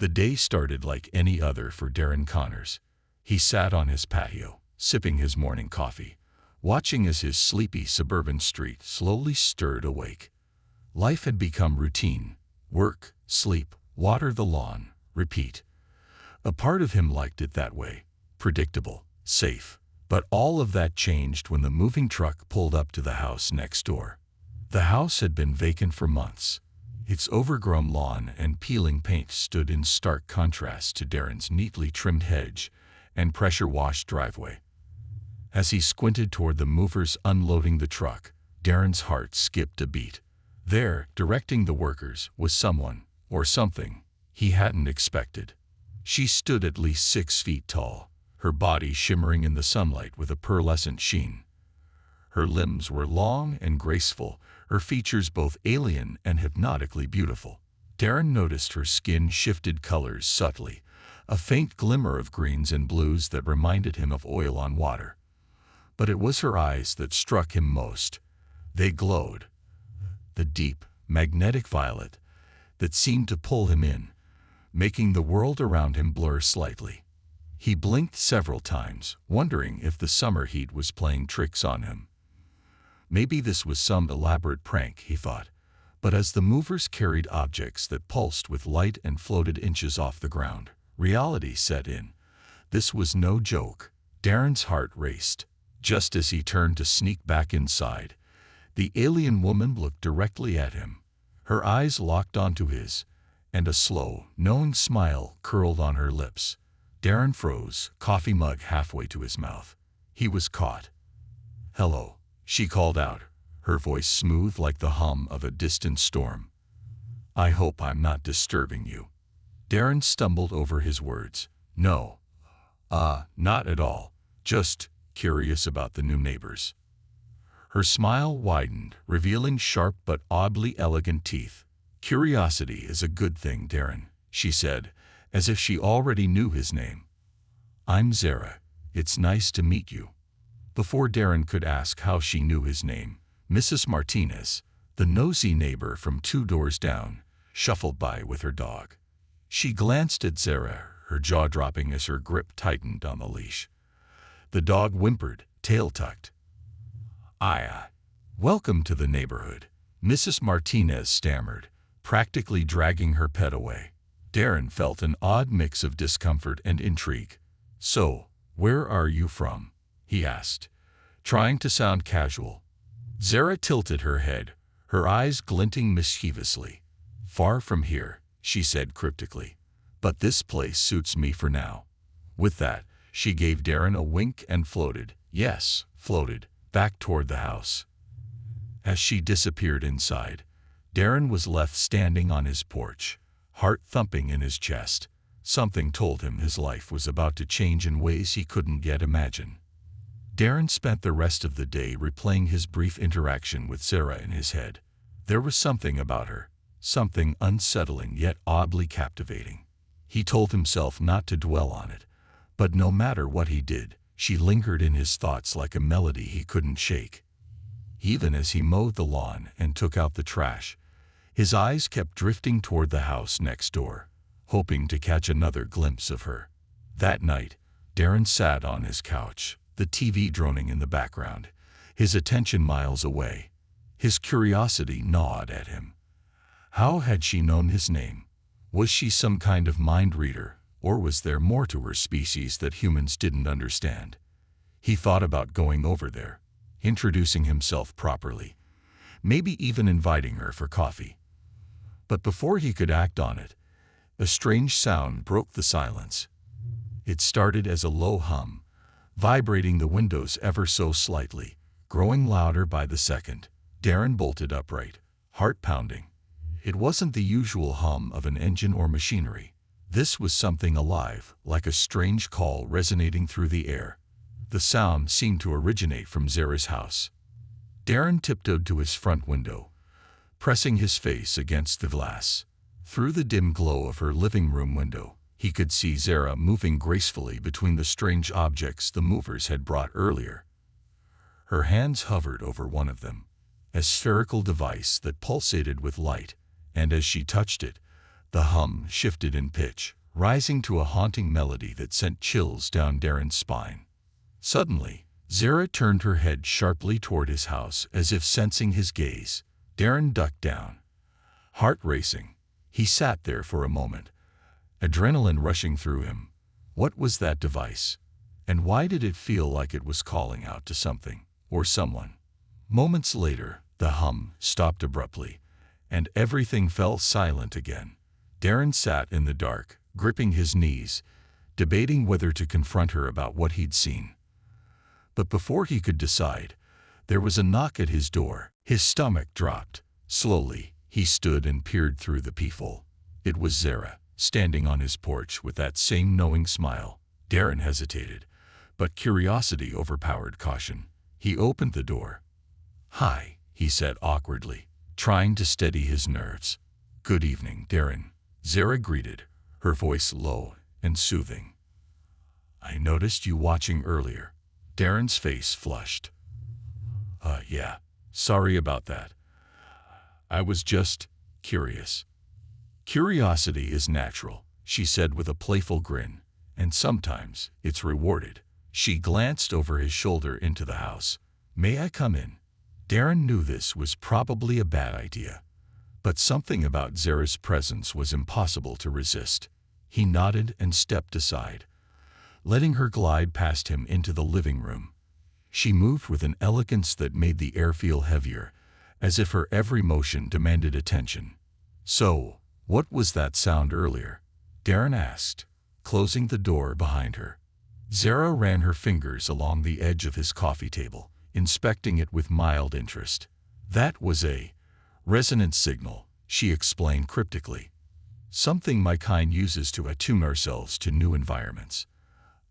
The day started like any other for Darren Connors. He sat on his patio, sipping his morning coffee, watching as his sleepy suburban street slowly stirred awake. Life had become routine: work, sleep, water the lawn, repeat. A part of him liked it that way, predictable, safe. But all of that changed when the moving truck pulled up to the house next door. The house had been vacant for months. Its overgrown lawn and peeling paint stood in stark contrast to Darren's neatly trimmed hedge and pressure-washed driveway. As he squinted toward the movers unloading the truck, Darren's heart skipped a beat. There, directing the workers, was someone, or something, he hadn't expected. She stood at least 6 feet tall, her body shimmering in the sunlight with a pearlescent sheen. Her limbs were long and graceful, her features both alien and hypnotically beautiful. Darren noticed her skin shifted colors subtly, a faint glimmer of greens and blues that reminded him of oil on water. But it was her eyes that struck him most. They glowed, the deep, magnetic violet that seemed to pull him in, making the world around him blur slightly. He blinked several times, wondering if the summer heat was playing tricks on him. Maybe this was some elaborate prank, he thought. But as the movers carried objects that pulsed with light and floated inches off the ground, reality set in. This was no joke. Darren's heart raced. Just as he turned to sneak back inside, the alien woman looked directly at him. Her eyes locked onto his, and a slow, knowing smile curled on her lips. Darren froze, coffee mug halfway to his mouth. He was caught. "Hello," she called out, her voice smooth like the hum of a distant storm. "I hope I'm not disturbing you." Darren stumbled over his words. "No. Not at all. Just curious about the new neighbors." Her smile widened, revealing sharp but oddly elegant teeth. "Curiosity is a good thing, Darren," she said, as if she already knew his name. "I'm Zara. It's nice to meet you." Before Darren could ask how she knew his name, Mrs. Martinez, the nosy neighbor from 2 doors down, shuffled by with her dog. She glanced at Zara, her jaw dropping as her grip tightened on the leash. The dog whimpered, tail tucked. Welcome to the neighborhood," Mrs. Martinez stammered, practically dragging her pet away. Darren felt an odd mix of discomfort and intrigue. "So, where are you from?" he asked, trying to sound casual. Zara tilted her head, her eyes glinting mischievously. "Far from here," she said cryptically. "But this place suits me for now." With that, she gave Darren a wink and floated, back toward the house. As she disappeared inside, Darren was left standing on his porch, heart thumping in his chest. Something told him his life was about to change in ways he couldn't yet imagine. Darren spent the rest of the day replaying his brief interaction with Zara in his head. There was something about her, something unsettling yet oddly captivating. He told himself not to dwell on it, but no matter what he did, she lingered in his thoughts like a melody he couldn't shake. Even as he mowed the lawn and took out the trash, his eyes kept drifting toward the house next door, hoping to catch another glimpse of her. That night, Darren sat on his couch, the TV droning in the background, his attention miles away. His curiosity gnawed at him. How had she known his name? Was she some kind of mind reader, or was there more to her species that humans didn't understand? He thought about going over there, introducing himself properly, maybe even inviting her for coffee. But before he could act on it, a strange sound broke the silence. It started as a low hum, vibrating the windows ever so slightly, growing louder by the second. Darren bolted upright, heart pounding. It wasn't the usual hum of an engine or machinery. This was something alive, like a strange call resonating through the air. The sound seemed to originate from Zara's house. Darren tiptoed to his front window, pressing his face against the glass. Through the dim glow of her living room window, he could see Zara moving gracefully between the strange objects the movers had brought earlier. Her hands hovered over one of them, a spherical device that pulsated with light, and as she touched it, The hum shifted in pitch, rising to a haunting melody that sent chills down Darren's spine. Suddenly, Zara turned her head sharply toward his house as if sensing his gaze. Darren ducked down, heart racing. He sat there for a moment, adrenaline rushing through him. What was that device? And why did it feel like it was calling out to something or someone? Moments later, the hum stopped abruptly, and everything fell silent again. Darren sat in the dark, gripping his knees, debating whether to confront her about what he'd seen. But before he could decide, there was a knock at his door. His stomach dropped. Slowly, he stood and peered through the peephole. It was Zara, standing on his porch with that same knowing smile. Darren hesitated, but curiosity overpowered caution. He opened the door. "Hi," he said awkwardly, trying to steady his nerves. "Good evening, Darren," Zara greeted, her voice low and soothing. "I noticed you watching earlier." Darren's face flushed. Yeah, sorry about that. I was just curious." "Curiosity is natural," she said with a playful grin, "and sometimes it's rewarded." She glanced over his shoulder into the house. "May I come in?" Darren knew this was probably a bad idea, but something about Zara's presence was impossible to resist. He nodded and stepped aside, letting her glide past him into the living room. She moved with an elegance that made the air feel heavier, as if her every motion demanded attention. "So, what was that sound earlier?" Darren asked, closing the door behind her. Zara ran her fingers along the edge of his coffee table, inspecting it with mild interest. "That was a resonance signal," she explained cryptically. "Something my kind uses to attune ourselves to new environments.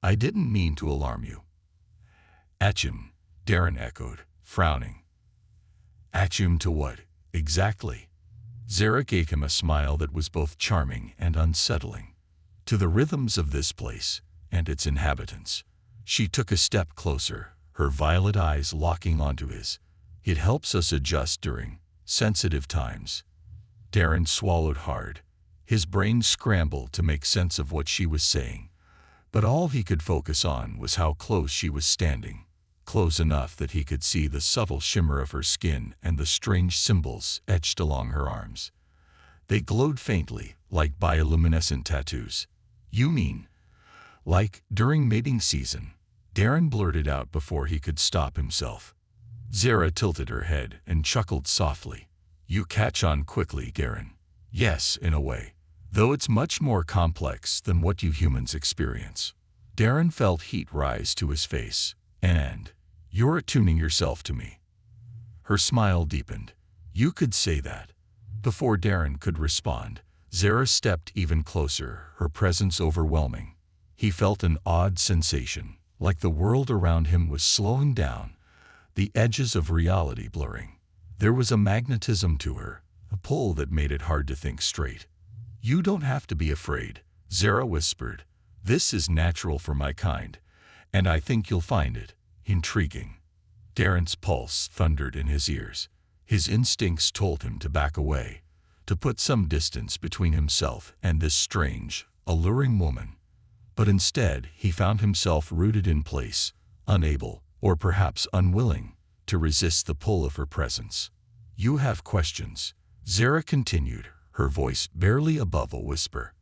I didn't mean to alarm you." "Attune," Darren echoed, frowning. "Attune to what, exactly?" Zara gave him a smile that was both charming and unsettling. "To the rhythms of this place and its inhabitants." She took a step closer, her violet eyes locking onto his. "It helps us adjust during sensitive times." Darren swallowed hard. His brain scrambled to make sense of what she was saying, but all he could focus on was how close she was standing. Close enough that he could see the subtle shimmer of her skin and the strange symbols etched along her arms. They glowed faintly, like bioluminescent tattoos. "You mean, like, during mating season?" Darren blurted out before he could stop himself. Zara tilted her head and chuckled softly. "You catch on quickly, Darren." "Yes, in a way, though it's much more complex than what you humans experience." Darren felt heat rise to his face. "And you're attuning yourself to me." Her smile deepened. "You could say that." Before Darren could respond, Zara stepped even closer, her presence overwhelming. He felt an odd sensation, like the world around him was slowing down, the edges of reality blurring. There was a magnetism to her, a pull that made it hard to think straight. "You don't have to be afraid," Zara whispered. "This is natural for my kind, and I think you'll find it intriguing." Darren's pulse thundered in his ears. His instincts told him to back away, to put some distance between himself and this strange, alluring woman. But instead, he found himself rooted in place, unable, or perhaps unwilling, to resist the pull of her presence. "You have questions," Zara continued, her voice barely above a whisper.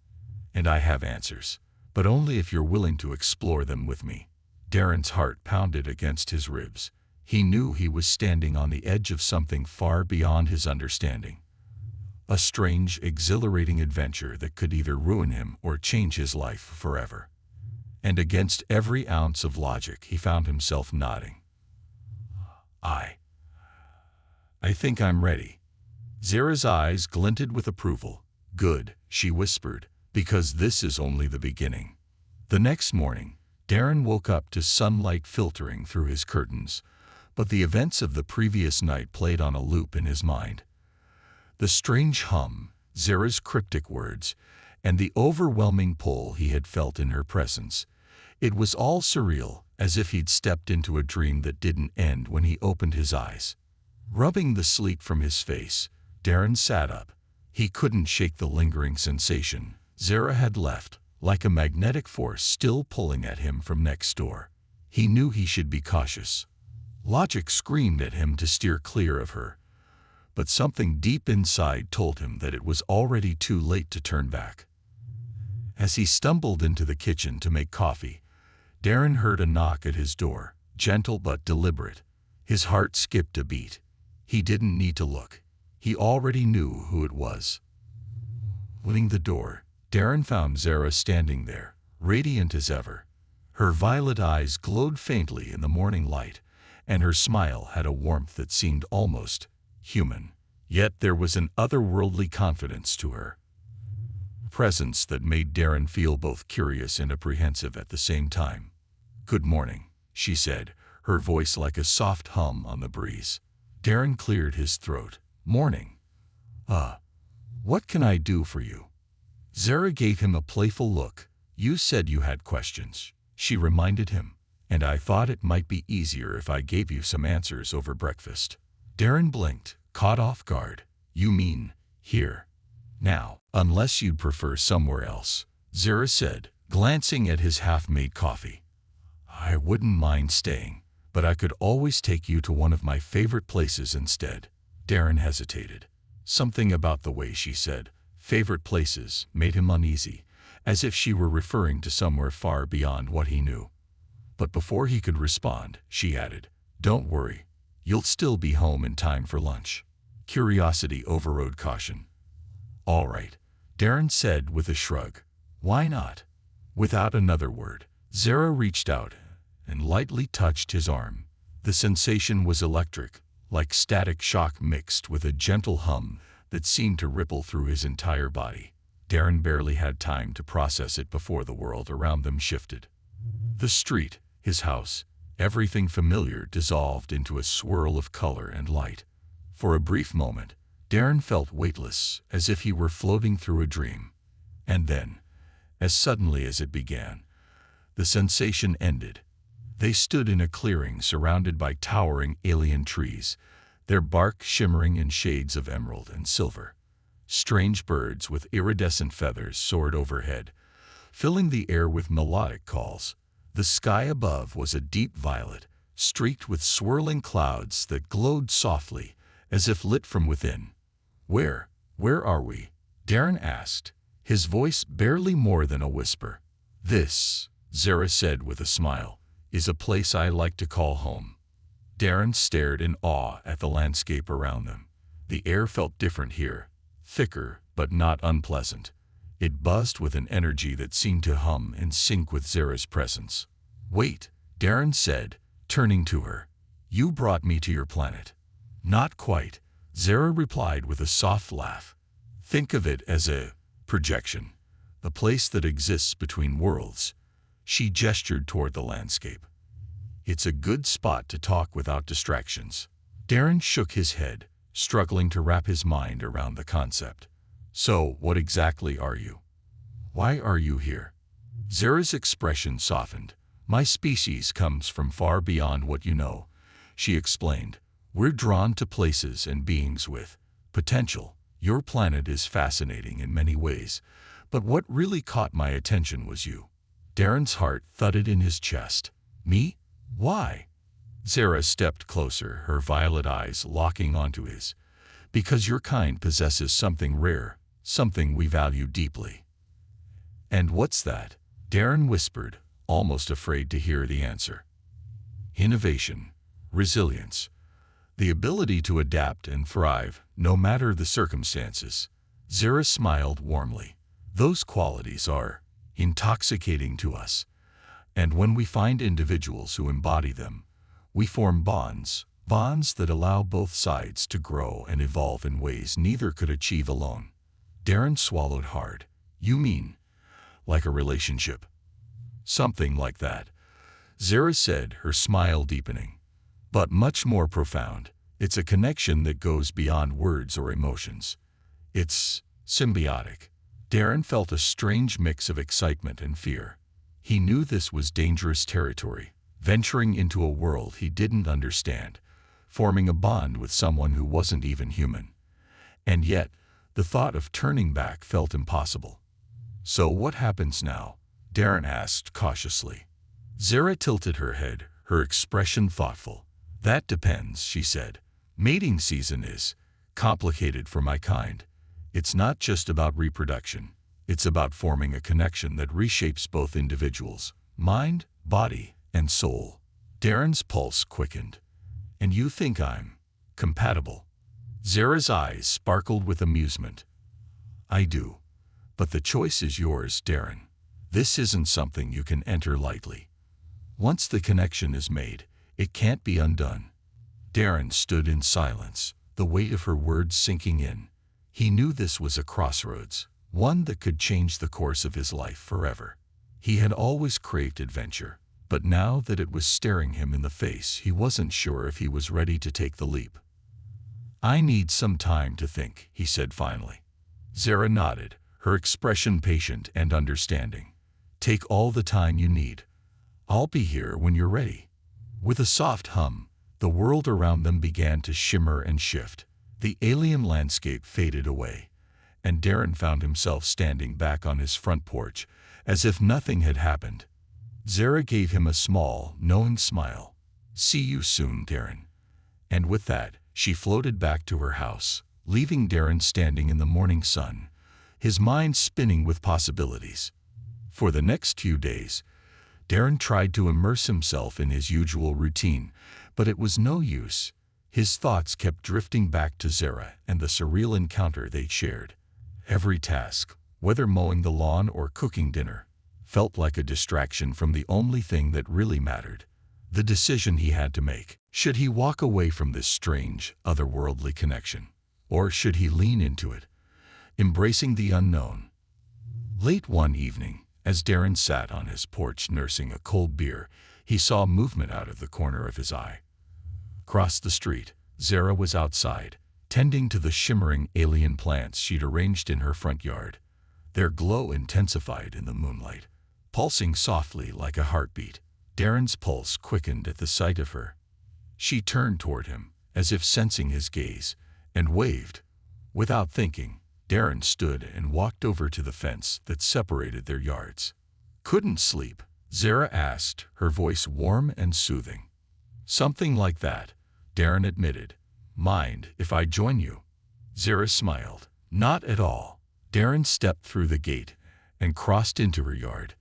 "And I have answers, but only if you're willing to explore them with me." Darren's heart pounded against his ribs. He knew he was standing on the edge of something far beyond his understanding. A strange, exhilarating adventure that could either ruin him or change his life forever. And against every ounce of logic, he found himself nodding. I think I'm ready." Zara's eyes glinted with approval. "Good," she whispered, "because this is only the beginning." The next morning, Darren woke up to sunlight filtering through his curtains, but the events of the previous night played on a loop in his mind. The strange hum, Zara's cryptic words, and the overwhelming pull he had felt in her presence. It was all surreal, as if he'd stepped into a dream that didn't end when he opened his eyes. Rubbing the sleep from his face, Darren sat up. He couldn't shake the lingering sensation. Zara had left, like a magnetic force still pulling at him from next door. He knew he should be cautious. Logic screamed at him to steer clear of her, but something deep inside told him that it was already too late to turn back. As he stumbled into the kitchen to make coffee, Darren heard a knock at his door, gentle but deliberate. His heart skipped a beat. He didn't need to look. He already knew who it was. Opening the door, Darren found Zara standing there, radiant as ever. Her violet eyes glowed faintly in the morning light, and her smile had a warmth that seemed almost human. Yet there was an otherworldly confidence to her presence that made Darren feel both curious and apprehensive at the same time. "Good morning," she said, her voice like a soft hum on the breeze. Darren cleared his throat. "Morning. What can I do for you?" Zara gave him a playful look. "You said you had questions," she reminded him, "and I thought it might be easier if I gave you some answers over breakfast." Darren blinked, caught off guard. "You mean here? Now, unless you'd prefer somewhere else," Zara said, glancing at his half-made coffee. "I wouldn't mind staying, but I could always take you to one of my favorite places instead." Darren hesitated. Something about the way she said favorite places made him uneasy, as if she were referring to somewhere far beyond what he knew. But before he could respond, she added, "Don't worry, you'll still be home in time for lunch." Curiosity overrode caution. "All right," Darren said with a shrug. "Why not?" Without another word, Zara reached out and lightly touched his arm. The sensation was electric, like static shock mixed with a gentle hum that seemed to ripple through his entire body. Darren barely had time to process it before the world around them shifted. The street, his house, everything familiar dissolved into a swirl of color and light. For a brief moment, Darren felt weightless, as if he were floating through a dream. And then, as suddenly as it began, the sensation ended. They stood in a clearing surrounded by towering alien trees, their bark shimmering in shades of emerald and silver. Strange birds with iridescent feathers soared overhead, filling the air with melodic calls. The sky above was a deep violet, streaked with swirling clouds that glowed softly, as if lit from within. Where are we?" Darren asked, his voice barely more than a whisper. "This," Zara said with a smile, "is a place I like to call home." Darren stared in awe at the landscape around them. The air felt different here, thicker but not unpleasant. It buzzed with an energy that seemed to hum in sync with Zara's presence. "Wait," Darren said, turning to her. "You brought me to your planet." "Not quite," Zara replied with a soft laugh. "Think of it as a projection, a place that exists between worlds." She gestured toward the landscape. "It's a good spot to talk without distractions." Darren shook his head, struggling to wrap his mind around the concept. "So, what exactly are you? Why are you here?" Zara's expression softened. "My species comes from far beyond what you know," she explained. "We're drawn to places and beings with potential. Your planet is fascinating in many ways, but what really caught my attention was you." Darren's heart thudded in his chest. "Me? Why?" Zara stepped closer, her violet eyes locking onto his. "Because your kind possesses something rare, something we value deeply." "And what's that?" Darren whispered, almost afraid to hear the answer. "Innovation, resilience, the ability to adapt and thrive, no matter the circumstances." Zara smiled warmly. "Those qualities are intoxicating to us, and when we find individuals who embody them, we form bonds that allow both sides to grow and evolve in ways neither could achieve alone." Darren swallowed hard. "You mean, like a relationship?" "Something like that," Zara said, her smile deepening. "But much more profound. It's a connection that goes beyond words or emotions. It's symbiotic." Darren felt a strange mix of excitement and fear. He knew this was dangerous territory, venturing into a world he didn't understand, forming a bond with someone who wasn't even human. And yet, The thought of turning back felt impossible. "So what happens now?" Darren asked cautiously. Zara tilted her head, her expression thoughtful. "That depends," she said. "Mating season is complicated for my kind. It's not just about reproduction. It's about forming a connection that reshapes both individuals, mind, body, and soul." Darren's pulse quickened. "And you think I'm compatible?" Zara's eyes sparkled with amusement. "I do. But the choice is yours, Darren. This isn't something you can enter lightly. Once the connection is made, it can't be undone." Darren stood in silence, the weight of her words sinking in. He knew this was a crossroads, one that could change the course of his life forever. He had always craved adventure, but now that it was staring him in the face, he wasn't sure if he was ready to take the leap. "I need some time to think," he said finally. Zara nodded, her expression patient and understanding. "Take all the time you need. I'll be here when you're ready." With a soft hum, the world around them began to shimmer and shift. The alien landscape faded away, and Darren found himself standing back on his front porch, as if nothing had happened. Zara gave him a small, knowing smile. "See you soon, Darren." And with that, she floated back to her house, leaving Darren standing in the morning sun, his mind spinning with possibilities. For the next few days, Darren tried to immerse himself in his usual routine, but it was no use. His thoughts kept drifting back to Zara and the surreal encounter they'd shared. Every task, whether mowing the lawn or cooking dinner, felt like a distraction from the only thing that really mattered. The decision he had to make. Should he walk away from this strange, otherworldly connection? Or should he lean into it, embracing the unknown? Late one evening, as Darren sat on his porch nursing a cold beer, he saw movement out of the corner of his eye. Across the street, Zara was outside, tending to the shimmering alien plants she'd arranged in her front yard. Their glow intensified in the moonlight, pulsing softly like a heartbeat. Darren's pulse quickened at the sight of her. She turned toward him, as if sensing his gaze, and waved. Without thinking, Darren stood and walked over to the fence that separated their yards. "Couldn't sleep?" Zara asked, her voice warm and soothing. "Something like that," Darren admitted. "Mind if I join you?" Zara smiled. "Not at all." Darren stepped through the gate and crossed into her yard.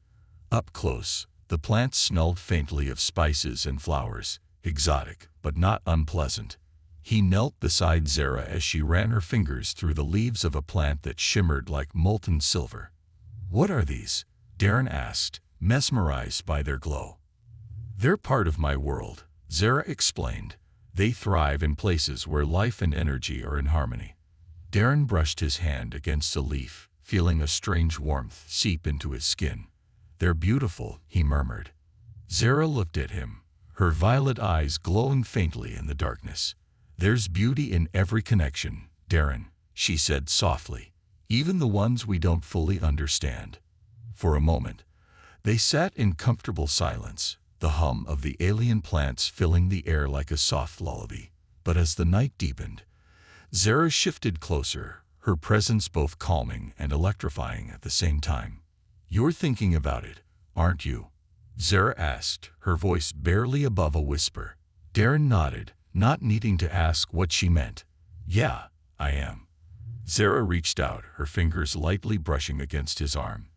Up close, the plants smelled faintly of spices and flowers, exotic but not unpleasant. He knelt beside Zara as she ran her fingers through the leaves of a plant that shimmered like molten silver. "What are these?" Darren asked, mesmerized by their glow. "They're part of my world," Zara explained. "They thrive in places where life and energy are in harmony." Darren brushed his hand against a leaf, feeling a strange warmth seep into his skin. "They're beautiful," he murmured. Zara looked at him, her violet eyes glowing faintly in the darkness. "There's beauty in every connection, Darren," she said softly, "even the ones we don't fully understand." For a moment, they sat in comfortable silence, the hum of the alien plants filling the air like a soft lullaby. But as the night deepened, Zara shifted closer, her presence both calming and electrifying at the same time. "You're thinking about it, aren't you?" Zara asked, her voice barely above a whisper. Darren nodded, not needing to ask what she meant. "Yeah, I am." Zara reached out, her fingers lightly brushing against his arm.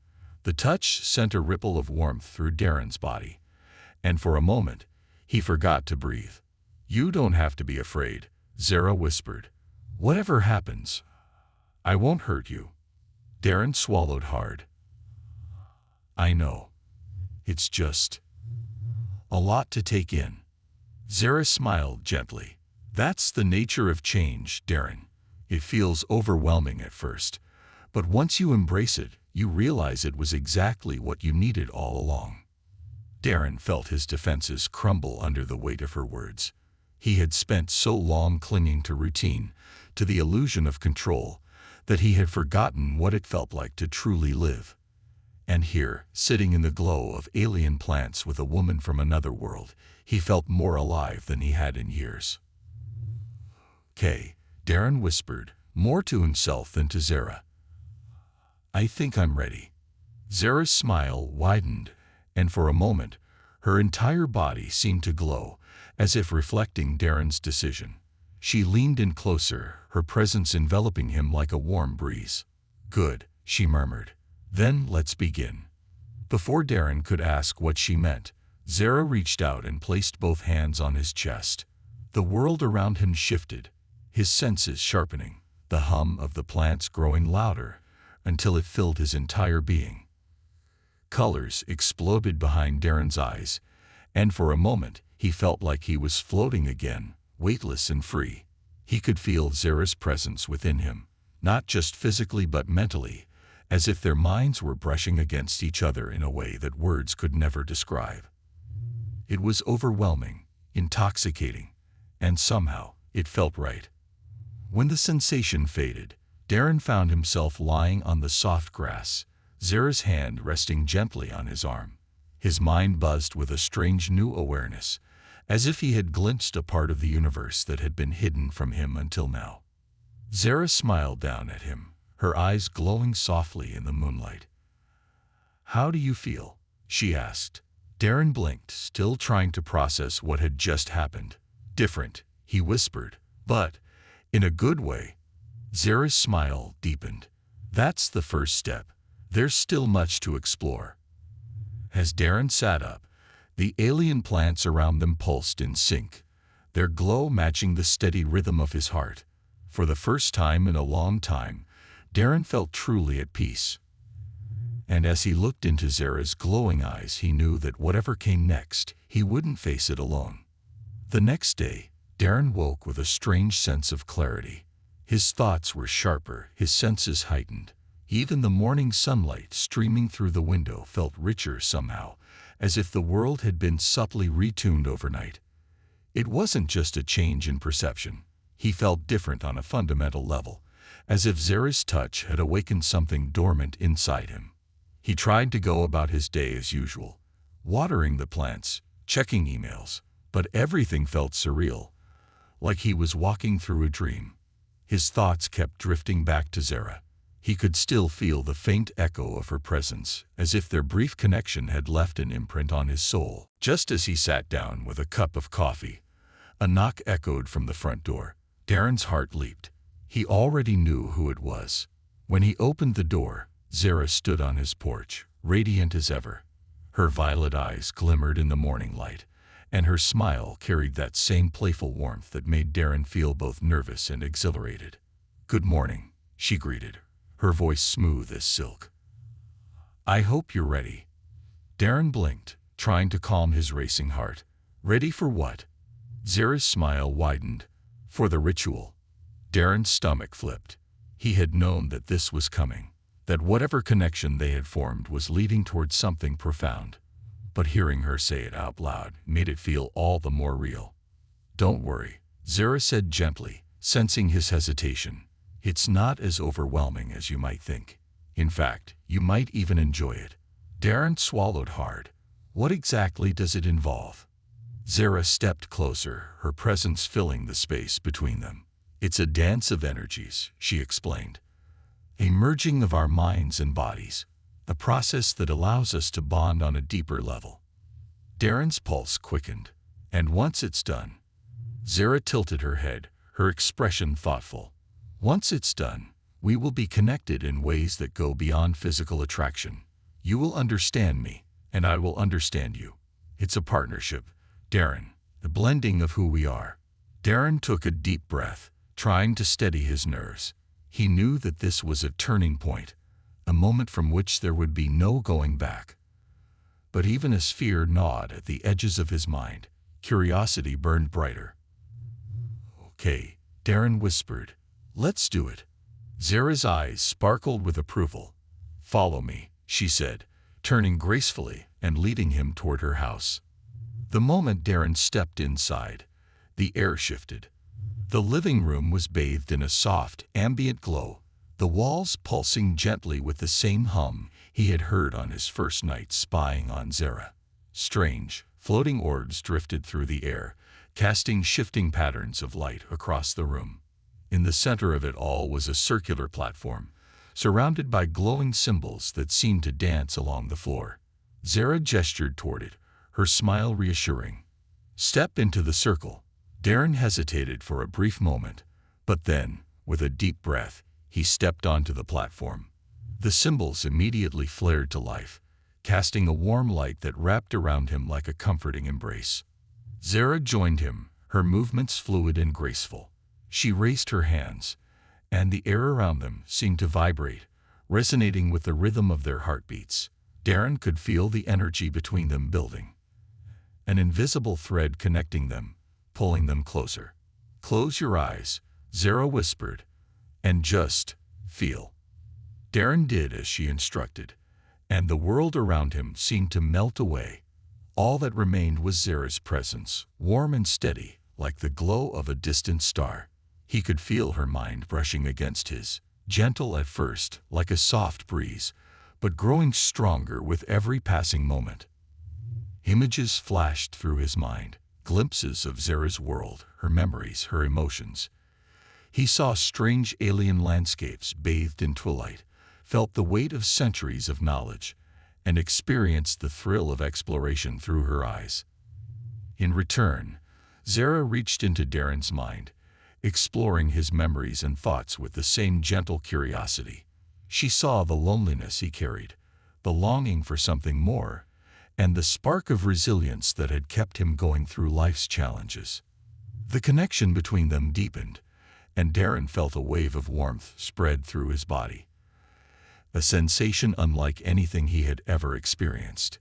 The touch sent a ripple of warmth through Darren's body, and for a moment, he forgot to breathe. "You don't have to be afraid," Zara whispered. "Whatever happens, I won't hurt you." Darren swallowed hard. "I know. It's just a lot to take in." Zara smiled gently. "That's the nature of change, Darren. It feels overwhelming at first, but once you embrace it, you realize it was exactly what you needed all along." Darren felt his defenses crumble under the weight of her words. He had spent so long clinging to routine, to the illusion of control, that he had forgotten what it felt like to truly live. And here, sitting in the glow of alien plants with a woman from another world, he felt more alive than he had in years. "Okay," Darren whispered, more to himself than to Zara. "I think I'm ready." Zara's smile widened, and for a moment, her entire body seemed to glow, as if reflecting Darren's decision. She leaned in closer, her presence enveloping him like a warm breeze. "Good," she murmured. "Then let's begin." Before Darren could ask what she meant, Zara reached out and placed both hands on his chest. The world around him shifted, his senses sharpening, the hum of the plants growing louder, until it filled his entire being. Colors exploded behind Darren's eyes, and for a moment he felt like he was floating again, weightless and free. He could feel Zara's presence within him, not just physically but mentally, as if their minds were brushing against each other in a way that words could never describe. It was overwhelming, intoxicating, and somehow it felt right. When the sensation faded, Darren found himself lying on the soft grass, Zara's hand resting gently on his arm. His mind buzzed with a strange new awareness, as if he had glimpsed a part of the universe that had been hidden from him until now. Zara smiled down at him, her eyes glowing softly in the moonlight. "How do you feel?" she asked. Darren blinked, still trying to process what had just happened. "Different," he whispered, "but in a good way." Zara's smile deepened. "That's the first step. There's still much to explore." As Darren sat up, the alien plants around them pulsed in sync, their glow matching the steady rhythm of his heart. For the first time in a long time, Darren felt truly at peace. And as he looked into Zara's glowing eyes, he knew that whatever came next, he wouldn't face it alone. The next day, Darren woke with a strange sense of clarity. His thoughts were sharper, his senses heightened. Even the morning sunlight streaming through the window felt richer somehow, as if the world had been subtly retuned overnight. It wasn't just a change in perception. He felt different on a fundamental level, as if Zara's touch had awakened something dormant inside him. He tried to go about his day as usual, watering the plants, checking emails, but everything felt surreal, like he was walking through a dream. His thoughts kept drifting back to Zara. He could still feel the faint echo of her presence, as if their brief connection had left an imprint on his soul. Just as he sat down with a cup of coffee, a knock echoed from the front door. Darren's heart leaped. He already knew who it was. When he opened the door, Zara stood on his porch, radiant as ever. Her violet eyes glimmered in the morning light, and her smile carried that same playful warmth that made Darren feel both nervous and exhilarated. "Good morning," she greeted, her voice smooth as silk. "I hope you're ready." Darren blinked, trying to calm his racing heart. "Ready for what?" Zara's smile widened. "For the ritual." Darren's stomach flipped. He had known that this was coming, that whatever connection they had formed was leading towards something profound. But hearing her say it out loud made it feel all the more real. "Don't worry," Zara said gently, sensing his hesitation. "It's not as overwhelming as you might think. In fact, you might even enjoy it." Darren swallowed hard. "What exactly does it involve?" Zara stepped closer, her presence filling the space between them. "It's a dance of energies," she explained. "A merging of our minds and bodies, a process that allows us to bond on a deeper level." Darren's pulse quickened. "And once it's done?" Zara tilted her head, her expression thoughtful. "Once it's done, we will be connected in ways that go beyond physical attraction. You will understand me, and I will understand you. It's a partnership, Darren, the blending of who we are." Darren took a deep breath, trying to steady his nerves. He knew that this was a turning point, a moment from which there would be no going back. But even as fear gnawed at the edges of his mind, curiosity burned brighter. "Okay," Darren whispered. "Let's do it." Zara's eyes sparkled with approval. "Follow me," she said, turning gracefully and leading him toward her house. The moment Darren stepped inside, the air shifted. The living room was bathed in a soft, ambient glow, the walls pulsing gently with the same hum he had heard on his first night spying on Zara. Strange, floating orbs drifted through the air, casting shifting patterns of light across the room. In the center of it all was a circular platform, surrounded by glowing symbols that seemed to dance along the floor. Zara gestured toward it, her smile reassuring. "Step into the circle." Darren hesitated for a brief moment, but then, with a deep breath, he stepped onto the platform. The symbols immediately flared to life, casting a warm light that wrapped around him like a comforting embrace. Zara joined him, her movements fluid and graceful. She raised her hands, and the air around them seemed to vibrate, resonating with the rhythm of their heartbeats. Darren could feel the energy between them building. An invisible thread connecting them, pulling them closer. "Close your eyes," Zara whispered, "and just feel." Darren did as she instructed, and the world around him seemed to melt away. All that remained was Zara's presence, warm and steady, like the glow of a distant star. He could feel her mind brushing against his, gentle at first, like a soft breeze, but growing stronger with every passing moment. Images flashed through his mind, glimpses of Zara's world, her memories, her emotions. He saw strange alien landscapes bathed in twilight, felt the weight of centuries of knowledge, and experienced the thrill of exploration through her eyes. In return, Zara reached into Darren's mind, exploring his memories and thoughts with the same gentle curiosity. She saw the loneliness he carried, the longing for something more, and the spark of resilience that had kept him going through life's challenges. The connection between them deepened, and Darren felt a wave of warmth spread through his body. A sensation unlike anything he had ever experienced.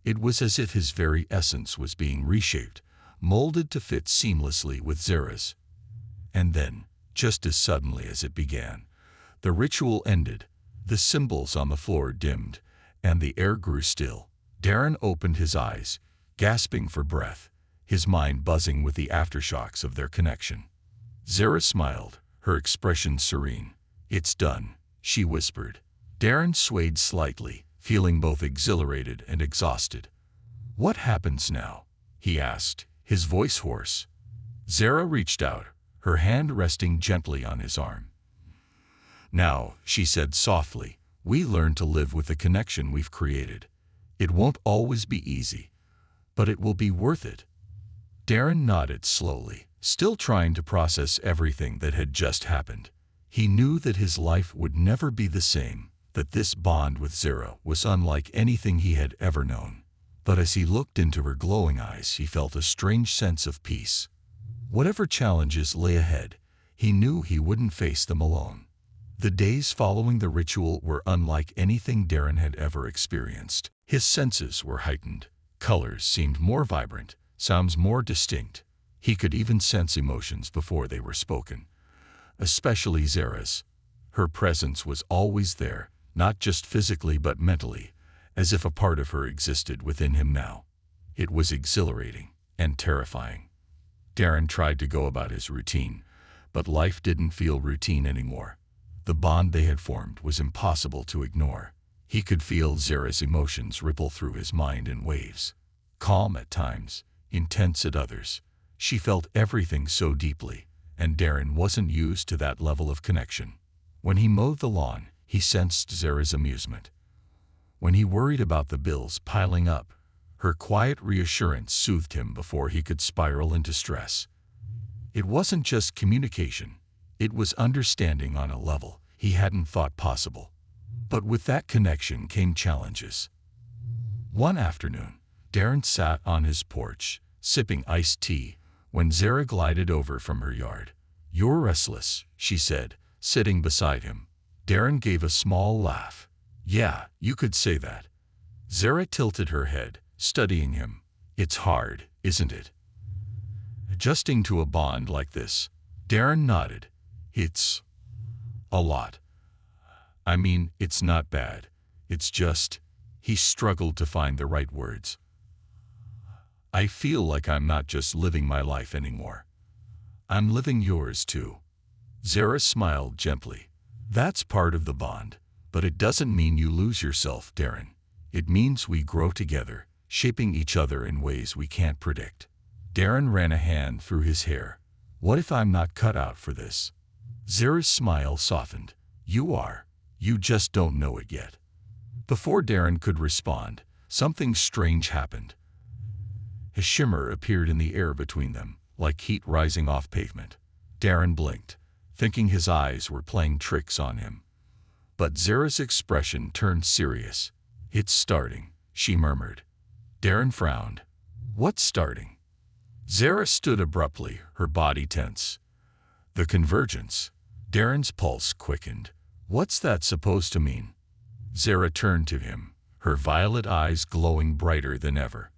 It was as if his very essence was being reshaped, molded to fit seamlessly with Zara's. And then, just as suddenly as it began, the ritual ended, the symbols on the floor dimmed, and the air grew still. Darren opened his eyes, gasping for breath, his mind buzzing with the aftershocks of their connection. Zara smiled, her expression serene. "It's done," she whispered. Darren swayed slightly, feeling both exhilarated and exhausted. "What happens now?" he asked, his voice hoarse. Zara reached out, her hand resting gently on his arm. "Now," she said softly, "we learn to live with the connection we've created. It won't always be easy, but it will be worth it." Darren nodded slowly, still trying to process everything that had just happened. He knew that his life would never be the same, that this bond with Zara was unlike anything he had ever known. But as he looked into her glowing eyes, he felt a strange sense of peace. Whatever challenges lay ahead, he knew he wouldn't face them alone. The days following the ritual were unlike anything Darren had ever experienced. His senses were heightened. Colors seemed more vibrant, sounds more distinct. He could even sense emotions before they were spoken. Especially Zara's. Her presence was always there, not just physically but mentally, as if a part of her existed within him now. It was exhilarating and terrifying. Darren tried to go about his routine, but life didn't feel routine anymore. The bond they had formed was impossible to ignore. He could feel Zara's emotions ripple through his mind in waves. Calm at times, intense at others. She felt everything so deeply, and Darren wasn't used to that level of connection. When he mowed the lawn, he sensed Zara's amusement. When he worried about the bills piling up, her quiet reassurance soothed him before he could spiral into stress. It wasn't just communication. It was understanding on a level he hadn't thought possible. But with that connection came challenges. One afternoon, Darren sat on his porch, sipping iced tea, when Zara glided over from her yard. "You're restless," she said, sitting beside him. Darren gave a small laugh. "Yeah, you could say that." Zara tilted her head, studying him. "It's hard, isn't it? Adjusting to a bond like this." Darren nodded. "It's a lot. I mean, it's not bad. It's just," he struggled to find the right words, "I feel like I'm not just living my life anymore. I'm living yours too." Zara smiled gently. "That's part of the bond, but it doesn't mean you lose yourself, Darren. It means we grow together, shaping each other in ways we can't predict." Darren ran a hand through his hair. "What if I'm not cut out for this?" Zara's smile softened. You are. You just don't know it yet. Before Darren could respond, something strange happened. A shimmer appeared in the air between them, like heat rising off pavement. Darren blinked, thinking his eyes were playing tricks on him. But Zara's expression turned serious. It's starting, she murmured. Darren frowned. What's starting? Zara stood abruptly, her body tense. The convergence. Darren's pulse quickened. What's that supposed to mean? Zara turned to him, her violet eyes glowing brighter than ever.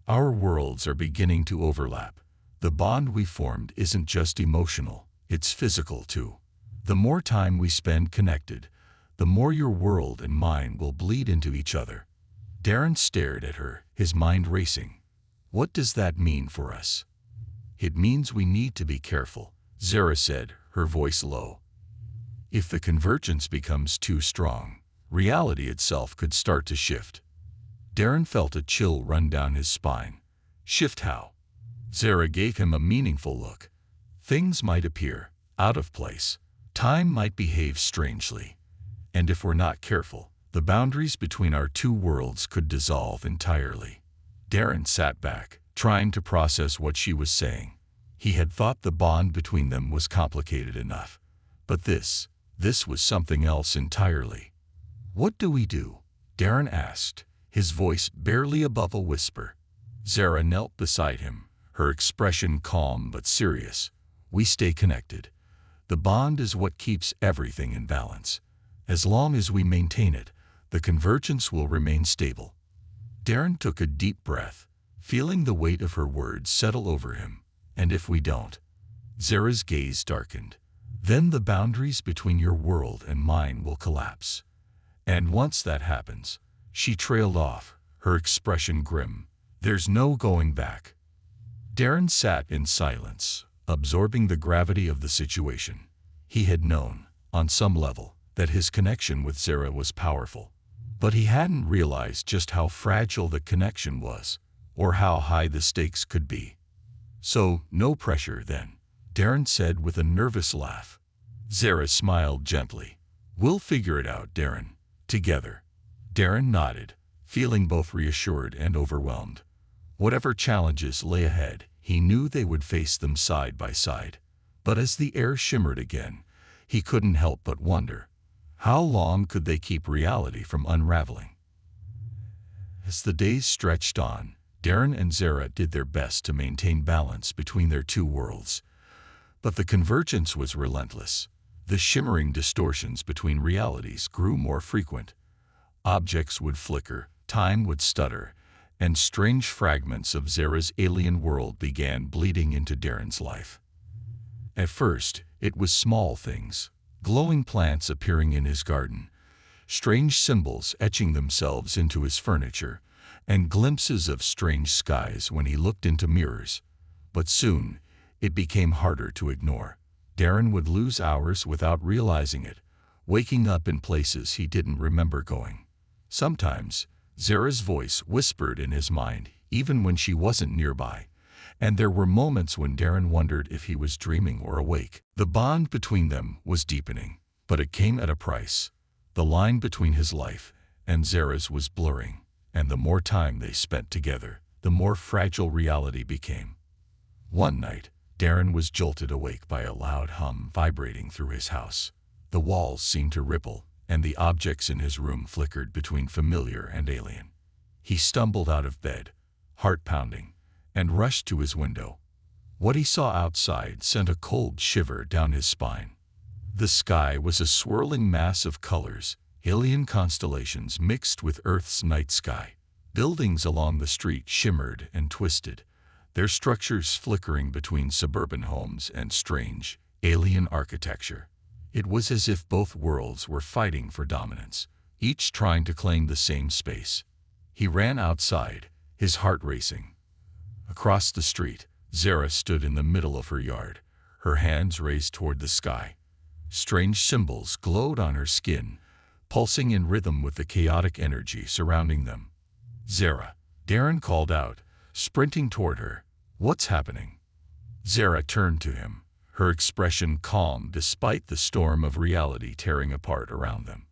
Our worlds are beginning to overlap. The bond we formed isn't just emotional, it's physical too. The more time we spend connected, the more your world and mine will bleed into each other. Darren stared at her, his mind racing. What does that mean for us? It means we need to be careful, Zara said, her voice low. If the convergence becomes too strong, reality itself could start to shift. Darren felt a chill run down his spine. Shift how? Zara gave him a meaningful look. Things might appear out of place. Time might behave strangely. And if we're not careful, the boundaries between our two worlds could dissolve entirely. Darren sat back, trying to process what she was saying. He had thought the bond between them was complicated enough. But this was something else entirely. What do we do? Darren asked, his voice barely above a whisper. Zara knelt beside him, her expression calm but serious. We stay connected. The bond is what keeps everything in balance. As long as we maintain it, the convergence will remain stable. Darren took a deep breath, feeling the weight of her words settle over him. And if we don't? Zara's gaze darkened. Then the boundaries between your world and mine will collapse. And once that happens, she trailed off, her expression grim. There's no going back. Darren sat in silence, absorbing the gravity of the situation. He had known, on some level, that his connection with Zara was powerful. But he hadn't realized just how fragile the connection was, or how high the stakes could be. So, no pressure then, Darren said with a nervous laugh. Zara smiled gently. We'll figure it out, Darren. Together. Darren nodded, feeling both reassured and overwhelmed. Whatever challenges lay ahead, he knew they would face them side by side. But as the air shimmered again, he couldn't help but wonder, how long could they keep reality from unraveling? As the days stretched on, Darren and Zara did their best to maintain balance between their two worlds. But the convergence was relentless. The shimmering distortions between realities grew more frequent. Objects would flicker, time would stutter, and strange fragments of Zara's alien world began bleeding into Darren's life. At first, it was small things, glowing plants appearing in his garden, strange symbols etching themselves into his furniture, and glimpses of strange skies when he looked into mirrors. But soon, it became harder to ignore. Darren would lose hours without realizing it, waking up in places he didn't remember going. Sometimes, Zara's voice whispered in his mind, even when she wasn't nearby, and there were moments when Darren wondered if he was dreaming or awake. The bond between them was deepening, but it came at a price. The line between his life and Zara's was blurring, and the more time they spent together, the more fragile reality became. One night, Darren was jolted awake by a loud hum vibrating through his house. The walls seemed to ripple, and the objects in his room flickered between familiar and alien. He stumbled out of bed, heart pounding, and rushed to his window. What he saw outside sent a cold shiver down his spine. The sky was a swirling mass of colors, alien constellations mixed with Earth's night sky. Buildings along the street shimmered and twisted, their structures flickering between suburban homes and strange, alien architecture. It was as if both worlds were fighting for dominance, each trying to claim the same space. He ran outside, his heart racing. Across the street, Zara stood in the middle of her yard, her hands raised toward the sky. Strange symbols glowed on her skin, pulsing in rhythm with the chaotic energy surrounding them. Zara, Darren called out, sprinting toward her. What's happening? Zara turned to him, her expression calm despite the storm of reality tearing apart around them.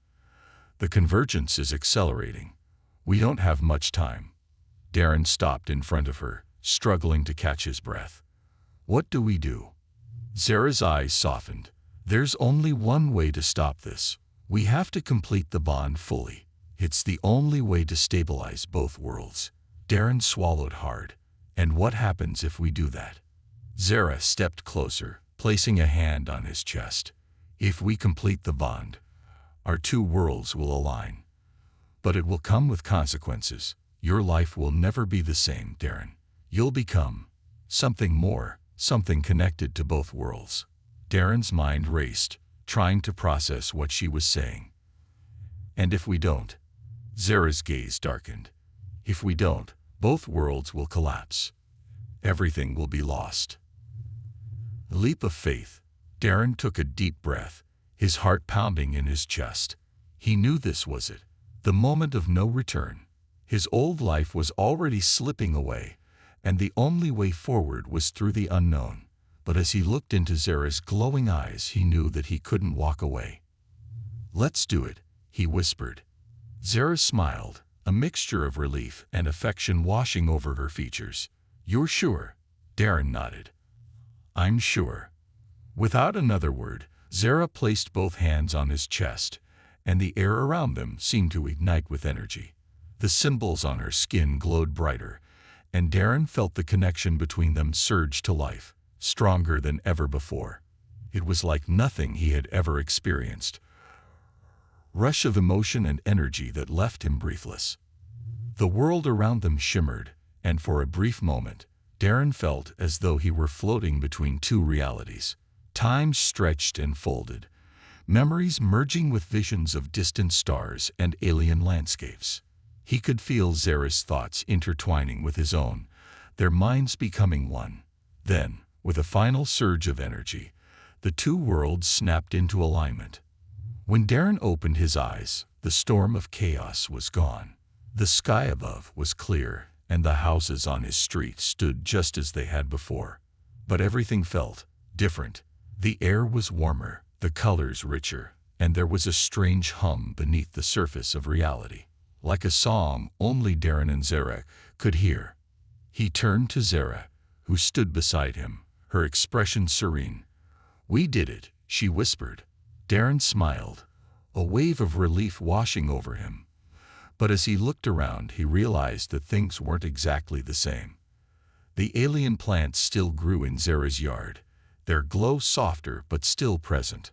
The convergence is accelerating. We don't have much time. Darren stopped in front of her, struggling to catch his breath. What do we do? Zara's eyes softened. There's only one way to stop this. We have to complete the bond fully. It's the only way to stabilize both worlds. Darren swallowed hard. And what happens if we do that? Zara stepped closer, placing a hand on his chest. If we complete the bond, our two worlds will align. But it will come with consequences. Your life will never be the same, Darren. You'll become something more, something connected to both worlds. Darren's mind raced, trying to process what she was saying. And if we don't? Zara's gaze darkened. If we don't, both worlds will collapse. Everything will be lost. A leap of faith. Darren took a deep breath, his heart pounding in his chest. He knew this was it, the moment of no return. His old life was already slipping away, and the only way forward was through the unknown. But as he looked into Zara's glowing eyes, he knew that he couldn't walk away. Let's do it, he whispered. Zara smiled, a mixture of relief and affection washing over her features. You're sure? Darren nodded. I'm sure. Without another word, Zara placed both hands on his chest, and the air around them seemed to ignite with energy. The symbols on her skin glowed brighter, and Darren felt the connection between them surge to life, stronger than ever before. It was like nothing he had ever experienced. Rush of emotion and energy that left him breathless. The world around them shimmered, and for a brief moment, Darren felt as though he were floating between two realities. Time stretched and folded, memories merging with visions of distant stars and alien landscapes. He could feel Zara's thoughts intertwining with his own, their minds becoming one. Then, with a final surge of energy, the two worlds snapped into alignment. When Darren opened his eyes, the storm of chaos was gone. The sky above was clear, and the houses on his street stood just as they had before. But everything felt different. The air was warmer, the colors richer, and there was a strange hum beneath the surface of reality, like a song only Darren and Zara could hear. He turned to Zara, who stood beside him, her expression serene. We did it, she whispered. Darren smiled, a wave of relief washing over him. But as he looked around, he realized that things weren't exactly the same. The alien plants still grew in Zara's yard, their glow softer but still present,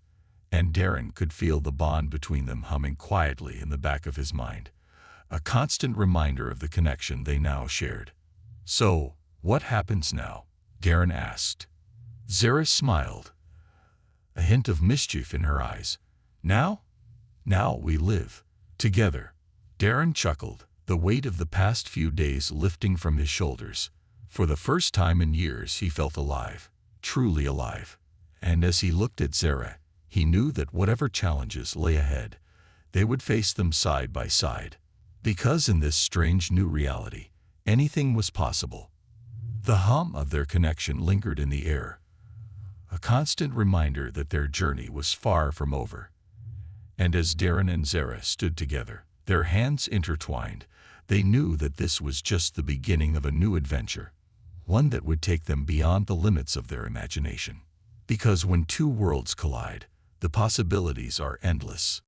and Darren could feel the bond between them humming quietly in the back of his mind, a constant reminder of the connection they now shared. So, what happens now? Darren asked. Zara smiled, a hint of mischief in her eyes. Now? Now we live together. Darren chuckled, the weight of the past few days lifting from his shoulders. For the first time in years he felt alive, truly alive. And as he looked at Zara, he knew that whatever challenges lay ahead, they would face them side by side. Because in this strange new reality, anything was possible. The hum of their connection lingered in the air, a constant reminder that their journey was far from over. And as Darren and Zara stood together, their hands intertwined, they knew that this was just the beginning of a new adventure, one that would take them beyond the limits of their imagination. Because when two worlds collide, the possibilities are endless.